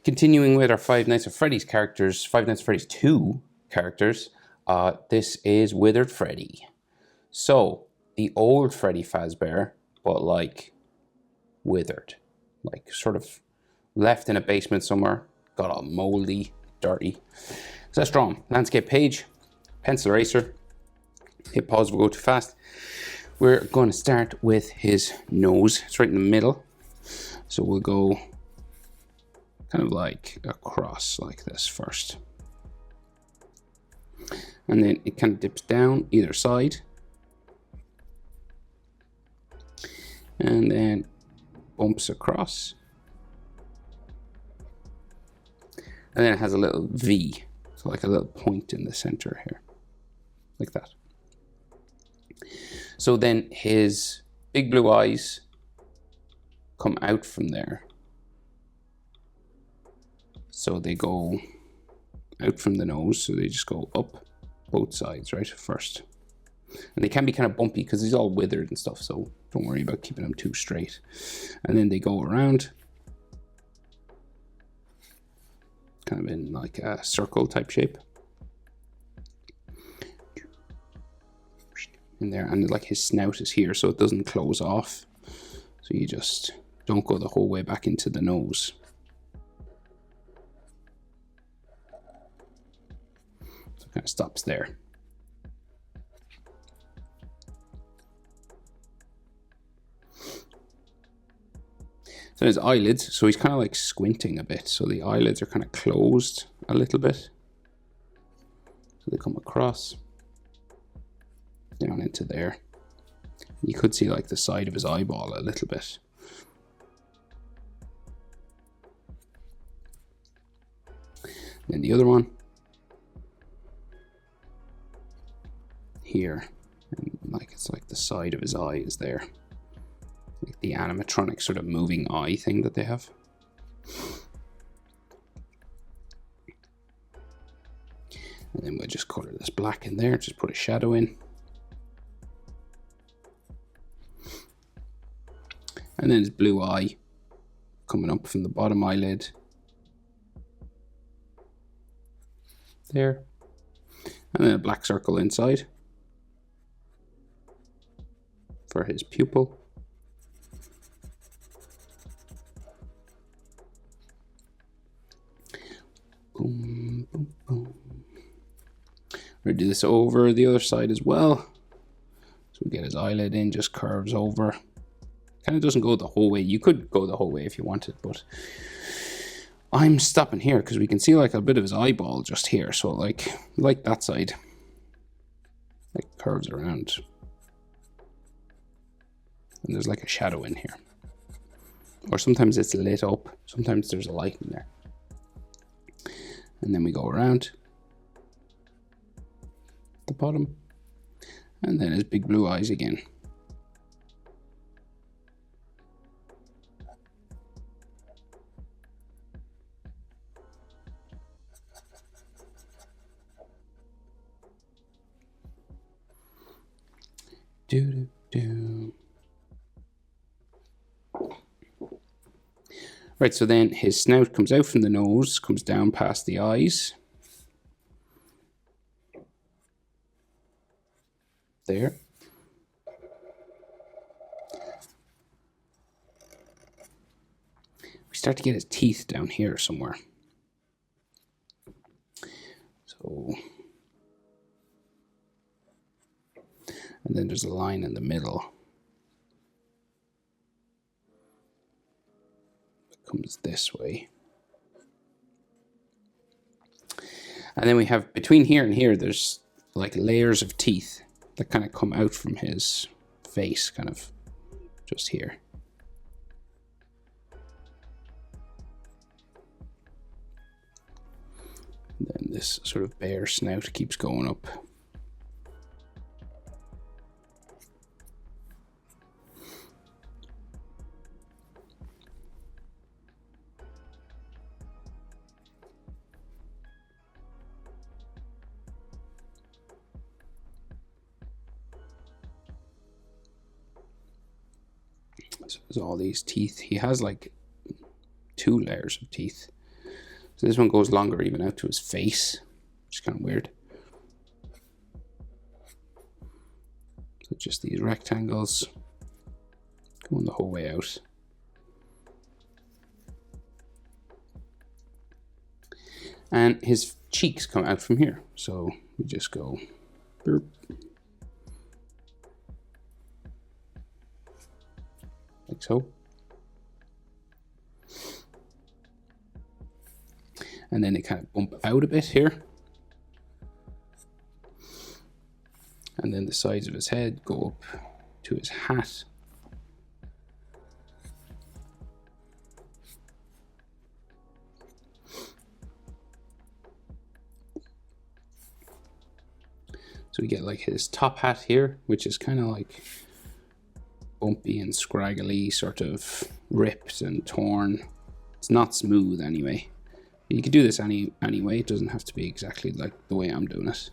Continuing with our Five Nights at Freddy's characters, Five Nights at Freddy's 2 characters, this is Withered Freddy. So, the old Freddy Fazbear, but like withered. Like sort of left in a basement somewhere, got all moldy, dirty. So let's draw him. Landscape page, pencil eraser, hit pause if we go too fast. We're going to start with his nose. It's right in the middle. So we'll go kind of like across like this first. And then it kind of dips down either side. And then bumps across. And then it has a little V. So like a little point in the center here. Like that. So then his big blue eyes come out from there. So they go out from the nose, so they just go up both sides, right, first. And they can be kind of bumpy because he's all withered and stuff, so don't worry about keeping them too straight. And then they go around, kind of in like a circle type shape. In there, and like his snout is here, so it doesn't close off. So you just don't go the whole way back into the nose. So it kind of stops there. So his eyelids, so he's kind of like squinting a bit, so the eyelids are kind of closed a little bit. So they come across. Down into there. You could see like the side of his eyeball a little bit. Then the other one here, and like it's like the side of his eye is there, like the animatronic sort of moving eye thing that they have. And then we'll just color this black in there, just put a shadow in. And then his blue eye coming up from the bottom eyelid. There. And then a black circle inside for his pupil. Boom, boom, boom. We're going to do this over the other side as well. So we get his eyelid in, just curves over. Kind of doesn't go the whole way. You could go the whole way if you wanted, but I'm stopping here because we can see like a bit of his eyeball just here. So like that side, like curves around, and there's like a shadow in here. Or sometimes it's lit up. Sometimes there's a light in there. And then we go around the bottom, and then his big blue eyes again. Do, do, do. Right, so then his snout comes out from the nose, comes down past the eyes. There. We start to get his teeth down here somewhere. So... and then there's a line in the middle. It comes this way. And then we have between here and here, there's like layers of teeth that kind of come out from his face, kind of just here. And then this sort of bare snout keeps going up. So there's all these teeth. He has like 2 layers of teeth. So this one goes longer even out to his face, which is kind of weird. So just these rectangles going the whole way out. And his cheeks come out from here. So we just go burp. Like so. And then they kind of bump out a bit here. And then the sides of his head go up to his hat. So we get like his top hat here, which is kind of like bumpy and scraggly, sort of ripped and torn. It's not smooth anyway. You could do this anyway. It doesn't have to be exactly like the way I'm doing it.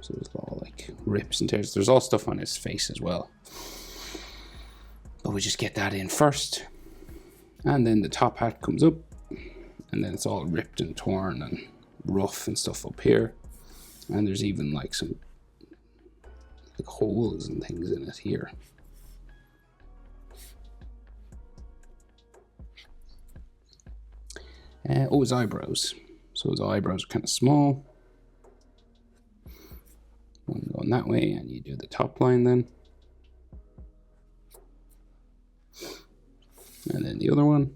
So there's all like rips and tears. There's all stuff on his face as well. But we just get that in first. And then the top hat comes up. And then it's all ripped and torn and rough and stuff up here. And there's even like some like holes and things in it here. Oh, his eyebrows. So his eyebrows are kind of small. One going that way, and you do the top line then. And then the other one.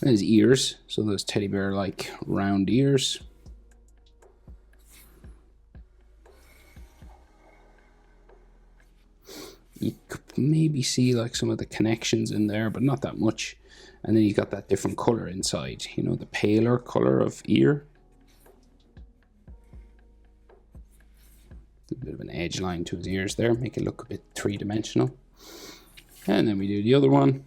And his ears. So those teddy bear like round ears. You could maybe see like some of the connections in there, but not that much. And then you got that different color inside, you know, the paler color of ear. A bit of an edge line to his ears there, make it look a bit three-dimensional. And then we do the other one.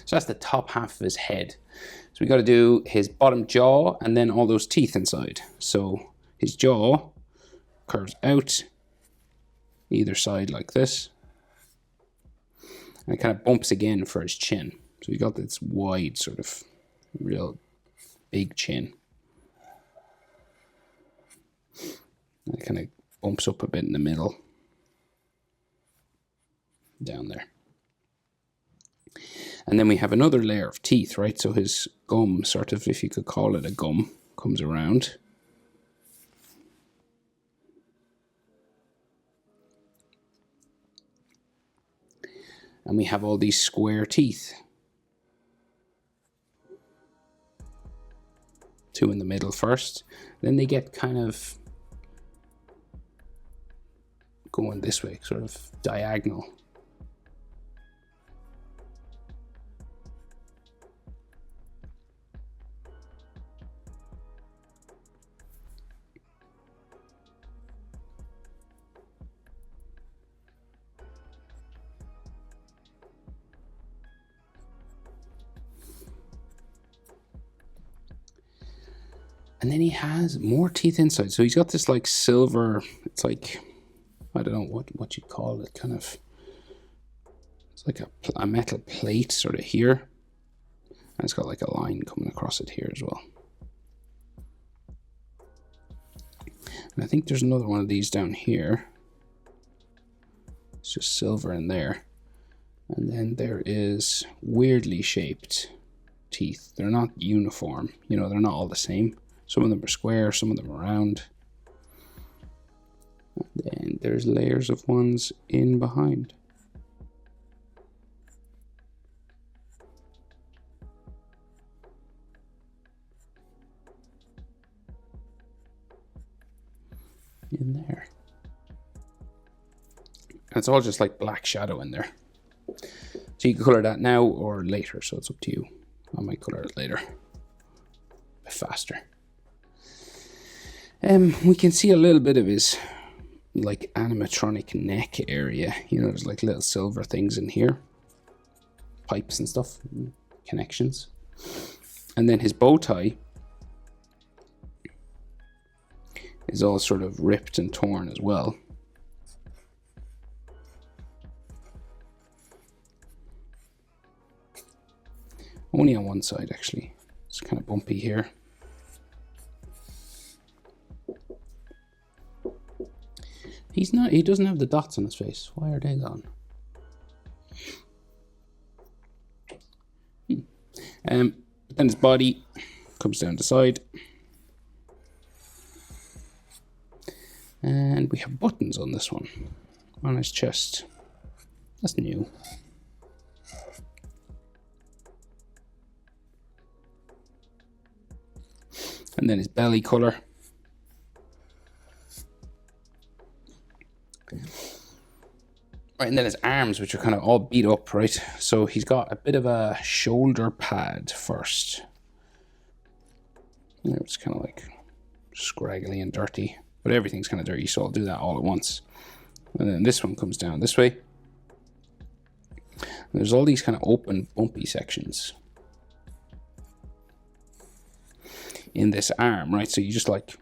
So that's the top half of his head. So we got to do his bottom jaw and then all those teeth inside. So his jaw curves out either side like this. And it kind of bumps again for his chin. So we got this wide sort of real big chin. And it kind of bumps up a bit in the middle. Down there. And then we have another layer of teeth, right? So his gum, sort of, if you could call it a gum, comes around. And we have all these square teeth. Two in the middle first. Then they get kind of going this way, sort of diagonal. And then he has more teeth inside. So he's got this like silver, it's like, I don't know what you call it, kind of, it's like a metal plate sort of here. And it's got like a line coming across it here as well. And I think there's another one of these down here. It's just silver in there. And then there is weirdly shaped teeth. They're not uniform, you know, they're not all the same. Some of them are square, some of them are round. And then there's layers of ones in behind. In there. And it's all just like black shadow in there. So you can color that now or later, so it's up to you. I might color it later. A bit faster. We can see a little bit of his like animatronic neck area. You know, there's like little silver things in here, pipes and stuff, connections. And then his bow tie is all sort of ripped and torn as well. Only on one side, actually. It's kind of bumpy here. He doesn't have the dots on his face. Why are they gone? But then his body comes down the side. And we have buttons on this one, on his chest. That's new. And then his belly color. Right, and then his arms, which are kind of all beat up, right? So he's got a bit of a shoulder pad first. You know, it's kind of like scraggly and dirty, but everything's kind of dirty, so I'll do that all at once. And then this one comes down this way. And there's all these kind of open, bumpy sections in this arm, right? So you just like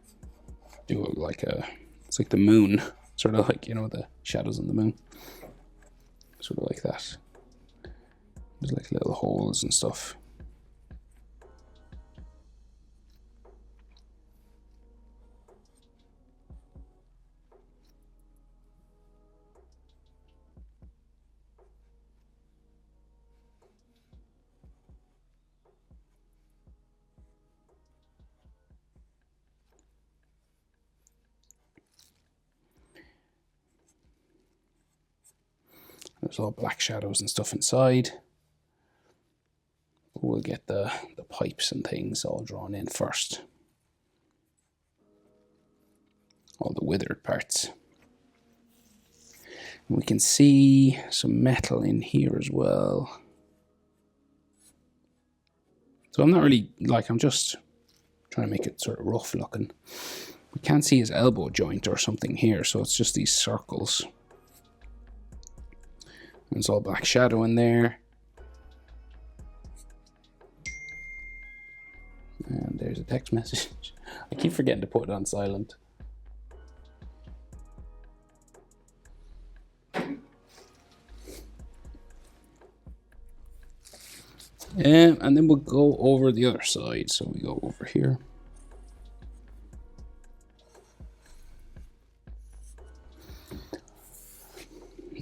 do it like it's like the moon, sort of like, you know, the shadows on the moon, sort of like that. There's like little holes and stuff. There's all black shadows and stuff inside. We'll get the pipes and things all drawn in first. All the withered parts. And we can see some metal in here as well. So I'm not really, I'm just trying to make it sort of rough looking. We can't see his elbow joint or something here, so it's just these circles. There's all black shadow in there. And there's a text message. I keep forgetting to put it on silent. And then we'll go over the other side. So we go over here.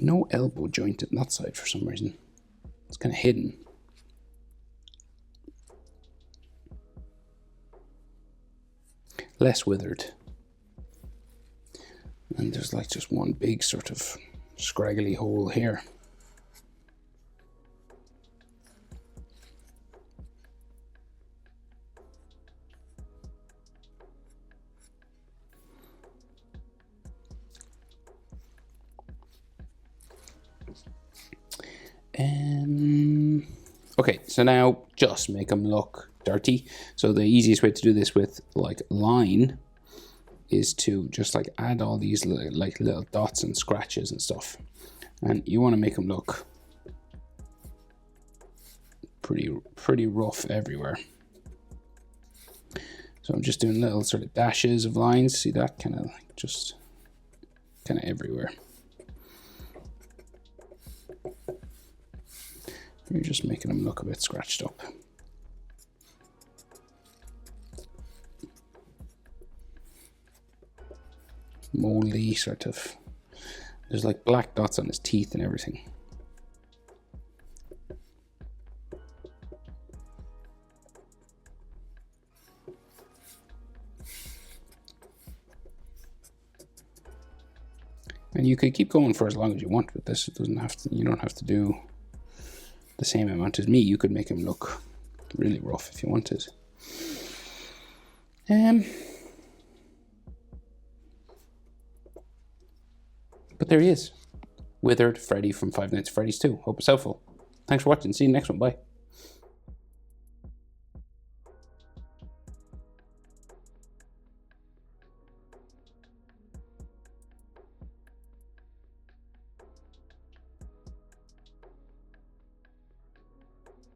No elbow joint on that side for some reason. It's kind of hidden. Less withered. And there's like just one big sort of scraggly hole here. Okay, so now just make them look dirty. So the easiest way to do this with like line is to just like add all these little dots and scratches and stuff. And you want to make them look pretty rough everywhere. So I'm just doing little sort of dashes of lines. See that? Kind of like just kind of everywhere. You're just making them look a bit scratched up. Moldy, sort of. There's like black dots on his teeth and everything. And you could keep going for as long as you want with this. It doesn't have to. You don't have to do the same amount as me. You could make him look really rough if you wanted. But there he is. Withered Freddy from Five Nights at Freddy's 2. Hope it's helpful. Thanks for watching. See you in the next one. Bye.